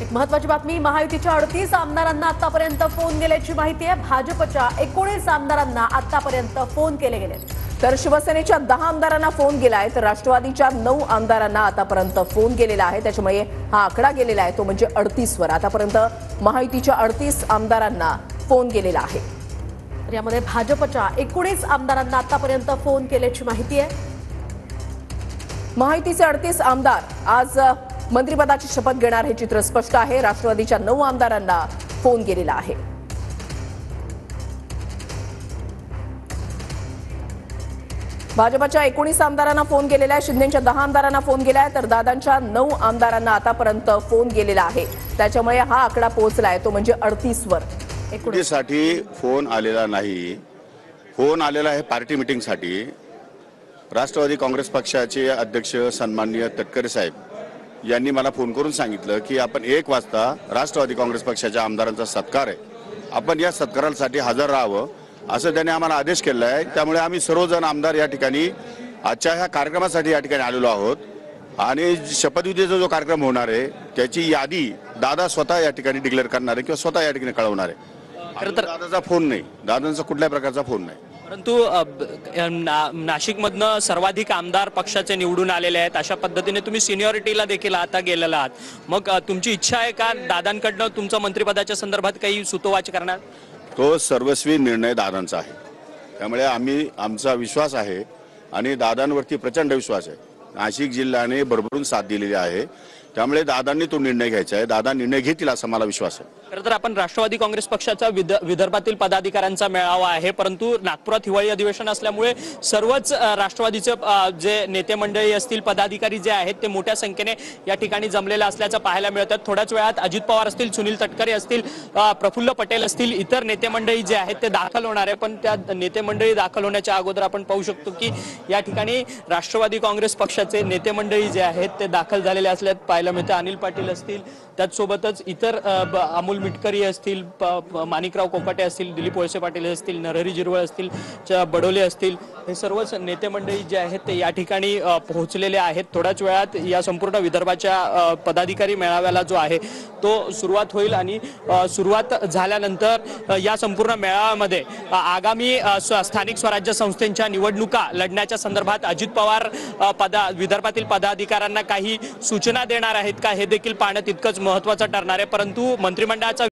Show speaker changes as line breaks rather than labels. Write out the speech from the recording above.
एक महत्त्वाची बातमी, महायुतीच्या 38 आमदारांना आतापर्यंत फोन गेल्याची माहिती आहे। भाजपच्या 19 आमदारांना आतापर्यंत फोन केले गेले,
तर शिवसेनेच्या 10 आमदारांना फोन गेलाय, तर राष्ट्रवादीच्या 9 आमदारांना आतापर्यंत फोन गेलेला आहे। त्याच्यामुळे हा आकडा गेलेला आहे तो म्हणजे 38 वर। आतापर्यंत महायुतीच्या 38 आमदारांना फोन गेलेला आहे।
तर यामध्ये भाजपच्या 19 आमदारांना आतापर्यंत फोन केल्याची माहिती आहे।
महायुतीचे 38 आमदार आज मंत्रिपदाची शपथ घेणार हे चित्र स्पष्ट आहे। राष्ट्रवादीच्या 9 आमदारांना फोन गेलेला आहे। भाजपच्या 19 आमदारांना फोन गेलेला आहे, शिंदेच्या 10 आमदारांना फोन गेलाय, तर दादांच्या 9 आमदारांना आतापर्यंत फोन गेलेला आहे। त्याच्यामुळे हा आकडा पोहोचलाय तो म्हणजे 38 वर।
साठी फोन आलेला नाही, फोन आलेला आहे पार्टी मीटिंग साठी। राष्ट्रवादी काँग्रेस पक्षाचे अध्यक्ष सन्माननीय तटकरे साहेब यांनी मला फोन करून सांगितलं की आपण 1 वाजता राष्ट्रवादी काँग्रेस पक्षाच्या आमदारांचा सत्कार आहे, आपण या सत्कारासाठी हजर राहावं असं त्यांनी आम्हाला आदेश केला आहे। त्यामुळे आम्ही सर्वजण आमदार या ठिकाणी आजच्या ह्या कार्यक्रमासाठी या ठिकाणी आलेलो आहोत आणि शपथविधीचा जो कार्यक्रम होणार आहे त्याची यादी दादा स्वतः या ठिकाणी डिक्लेअर करणार आहे किंवा स्वतः या ठिकाणी कळवणार आहे। दादाचा फोन नाही, दादांचा कुठल्याही प्रकारचा फोन नाही।
परंतु नाशिकमधनं सर्वाधिक आमदार पक्षाचे निवडून आलेले आहेत, अशा पद्धतीने तुम्ही सिनियरिटीला देखील आता गेलेला आहात। मग तुमची इच्छा आहे का दादांकडनं तुमचं मंत्रिपदाच्या संदर्भात काही सुतोवाच करणार?
तो सर्वस्वी निर्णय दादांचा आहे, त्यामुळे आमचा विश्वास आहे आणि दादांवरती प्रचंड विश्वास आहे। नाशिक जिल्ह्याने भरभरून साथ दिलेली आहे, त्यामुळे दादांनी तो निर्णय घ्यायचा आहे, दादा निर्णय घेतील असा मला विश्वास आहे।
खरं तर आपण राष्ट्रवादी काँग्रेस पक्षाचा विदर्भातील पदाधिकाऱ्यांचा मेळावा आहे, परंतु नागपुरात हिवाळी अधिवेशन असल्यामुळे सर्वच राष्ट्रवादीचे जे नेते मंडळी असतील, पदाधिकारी जे आहेत ते मोठ्या संख्येने या ठिकाणी जमलेले असल्याचं पाहायला मिळतं। थोड्याच वेळात अजित पवार असतील, सुनील तटकरे असतील, प्रफुल्ल पटेल असतील, इतर नेते मंडळी जे आहेत ते दाखल होणार आहे। पण त्या नेते मंडळी दाखल होण्याच्या अगोदर आपण पाहू शकतो की या ठिकाणी राष्ट्रवादी काँग्रेस पक्षाचे नेते मंडळी जे आहेत ते दाखल झालेले असल्याचं पाहायला मिळतं। अनिल पाटील असतील, त्याचसोबतच इतर अमोल मिटकरी असतील, माणिकराव कोकाटे असतील, दिलीप वळसे पाटील असतील, नरहरी जिरवळ असतील, बडोले असतील, हे सर्वच नेते मंडळी जे आहेत ते या ठिकाणी पोहोचलेले आहेत। थोड्याच वेळात या संपूर्ण विदर्भाच्या पदाधिकारी मेळाव्याला जो आहे तो सुरुवात होईल आणि सुरुवात झाल्यानंतर या संपूर्ण मेळाव्यामध्ये आगामी स्थानिक स्वराज्य संस्थांच्या निवडणुका लढण्याच्या संदर्भात अजित पवार विदर्भातील पदाधिकाऱ्यांना काही सूचना देणार आहेत का हे देखील पाहणं तितकंच महत्त्वाचं ठरणार आहे। परंतु मंत्रिमंडळाचा